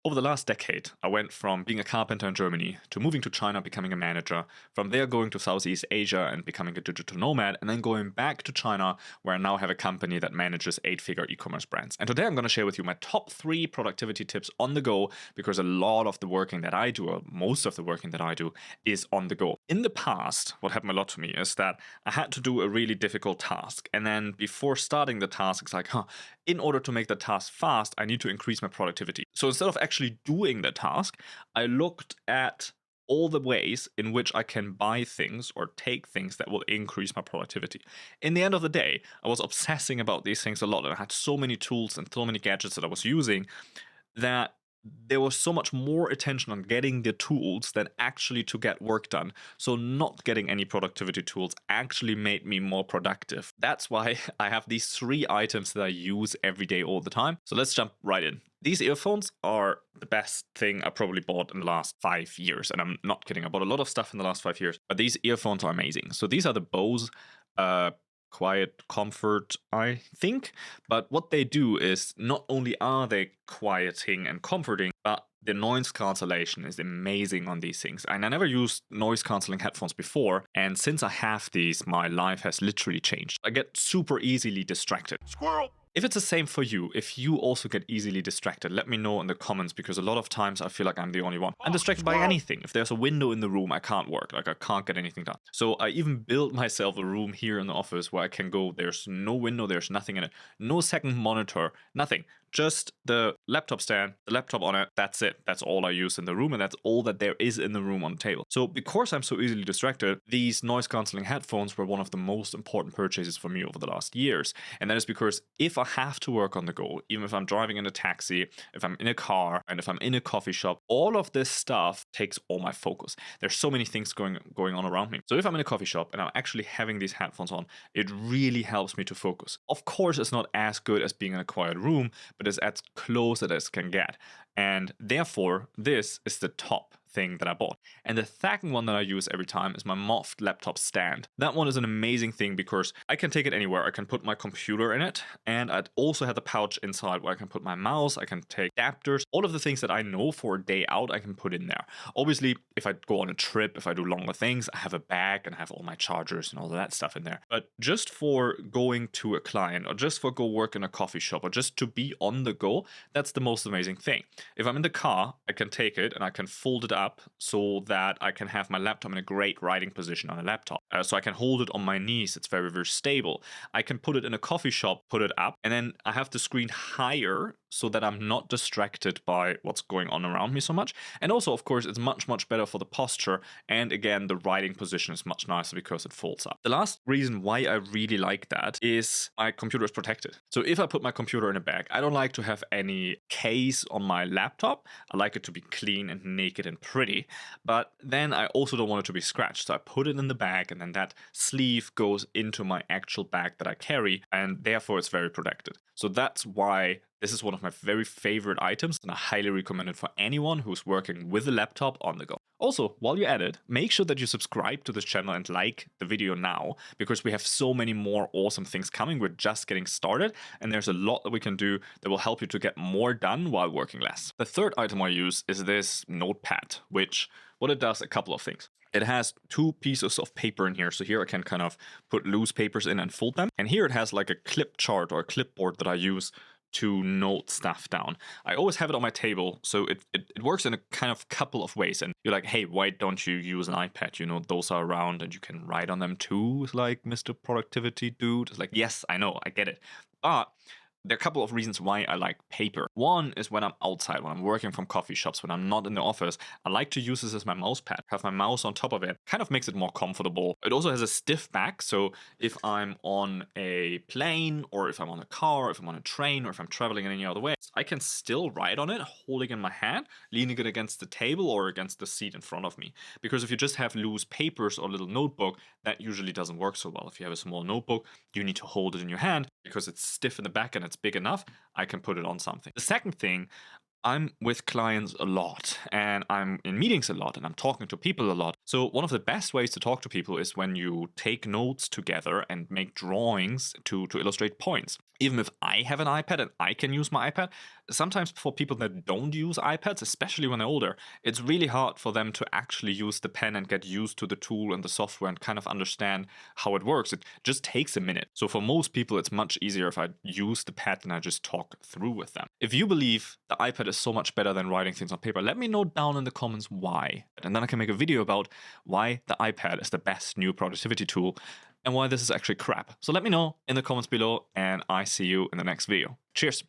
Over the last decade, I went from being a carpenter in Germany to moving to China, becoming a manager, from there going to Southeast Asia and becoming a digital nomad, and then going back to China, where I now have a company that manages 8-figure e-commerce brands. And today I'm going to share with you my top 3 productivity tips on the go, because a lot of the working that I do, or most of the working that I do, is on the go. In the past, what happened a lot to me is that I had to do a really difficult task, and then before starting the task, it's like, in order to make the task fast, I need to increase my productivity. So instead of actually doing the task, I looked at all the ways in which I can buy things or take things that will increase my productivity. In the end of the day, I was obsessing about these things a lot, and I had so many tools and so many gadgets that I was using that there was so much more attention on getting the tools than actually to get work done. So not getting any productivity tools actually made me more productive. That's why I have these 3 items that I use every day all the time. So let's jump right in. These earphones are the best thing I probably bought in the last 5 years. And I'm not kidding. I bought a lot of stuff in the last 5 years, but these earphones are amazing. So these are the Bose Quiet Comfort, I think. But what they do is not only are they quieting and comforting, but the noise cancellation is amazing on these things. And I never used noise cancelling headphones before. And since I have these, my life has literally changed. I get super easily distracted. Squirrel! If it's the same for you, if you also get easily distracted, let me know in the comments, because a lot of times I feel like I'm the only one. I'm distracted by anything. If there's a window in the room, I can't work. Like, I can't get anything done. So I even built myself a room here in the office where I can go. There's no window, there's nothing in it. No second monitor, nothing. Just the laptop stand, the laptop on it, that's it. That's all I use in the room, and that's all that there is in the room on the table. So because I'm so easily distracted, these noise cancelling headphones were one of the most important purchases for me over the last years. And that is because if I have to work on the go, even if I'm driving in a taxi, if I'm in a car, and if I'm in a coffee shop, all of this stuff takes all my focus. There's so many things going on around me. So if I'm in a coffee shop and I'm actually having these headphones on, it really helps me to focus. Of course, it's not as good as being in a quiet room, but it's as close as it can get. And therefore, this is the top thing that I bought. And the second one that I use every time is my Moft laptop stand. That one is an amazing thing because I can take it anywhere. I can put my computer in it, and I also have the pouch inside where I can put my mouse, I can take adapters, all of the things that I know for a day out, I can put in there. Obviously, if I go on a trip, if I do longer things, I have a bag and I have all my chargers and all of that stuff in there. But just for going to a client, or just for go work in a coffee shop, or just to be on the go, that's the most amazing thing. If I'm in the car, I can take it and I can fold it up so that I can have my laptop in a great writing position on a laptop. So I can hold it on my knees. It's very, very stable. I can put it in a coffee shop, put it up, and then I have the screen higher so that I'm not distracted by what's going on around me so much. And also, of course, it's much, much better for the posture. And again, the writing position is much nicer because it folds up. The last reason why I really like that is my computer is protected. So if I put my computer in a bag, I don't like to have any case on my laptop. I like it to be clean and naked and pretty, but then I also don't want it to be scratched. So I put it in the bag, and then that sleeve goes into my actual bag that I carry, and therefore it's very protected. So that's why this is one of my very favorite items, and I highly recommend it for anyone who's working with a laptop on the go. Also, while you're at it, make sure that you subscribe to this channel and like the video now, because we have so many more awesome things coming. We're just getting started, and there's a lot that we can do that will help you to get more done while working less. The third item I use is this Notepad, which what it does, a couple of things. It has 2 pieces of paper in here. So here I can kind of put loose papers in and fold them. And here it has like a clip chart or a clipboard that I use to note stuff down. I always have it on my table, so it works in a kind of couple of ways. And you're like, hey, why don't you use an iPad? You know, those are around and you can write on them too. It's like, Mr. Productivity dude. It's like, yes, I know, I get it. But there are a couple of reasons why I like paper. One is when I'm outside, when I'm working from coffee shops, when I'm not in the office, I like to use this as my mouse pad, have my mouse on top of it. Kind of makes it more comfortable. It also has a stiff back, so if I'm on a plane, or if I'm on a car, or if I'm on a train, or if I'm traveling in any other way, I can still write on it, holding in my hand, leaning it against the table or against the seat in front of me. Because if you just have loose papers or a little notebook, that usually doesn't work so well. If you have a small notebook, you need to hold it in your hand because it's stiff in the back and it's big enough, I can put it on something. The second thing I'm with clients a lot and I'm in meetings a lot and I'm talking to people a lot. So, one of the best ways to talk to people is when you take notes together and make drawings to illustrate points. Even if I have an iPad and I can use my iPad, sometimes for people that don't use iPads, especially when they're older, it's really hard for them to actually use the pen and get used to the tool and the software and kind of understand how it works. It just takes a minute. So for most people, it's much easier if I use the pad and I just talk through with them. If you believe the iPad is so much better than writing things on paper, let me know down in the comments why. And then I can make a video about why the iPad is the best new productivity tool and why this is actually crap. So let me know in the comments below, and I see you in the next video. Cheers.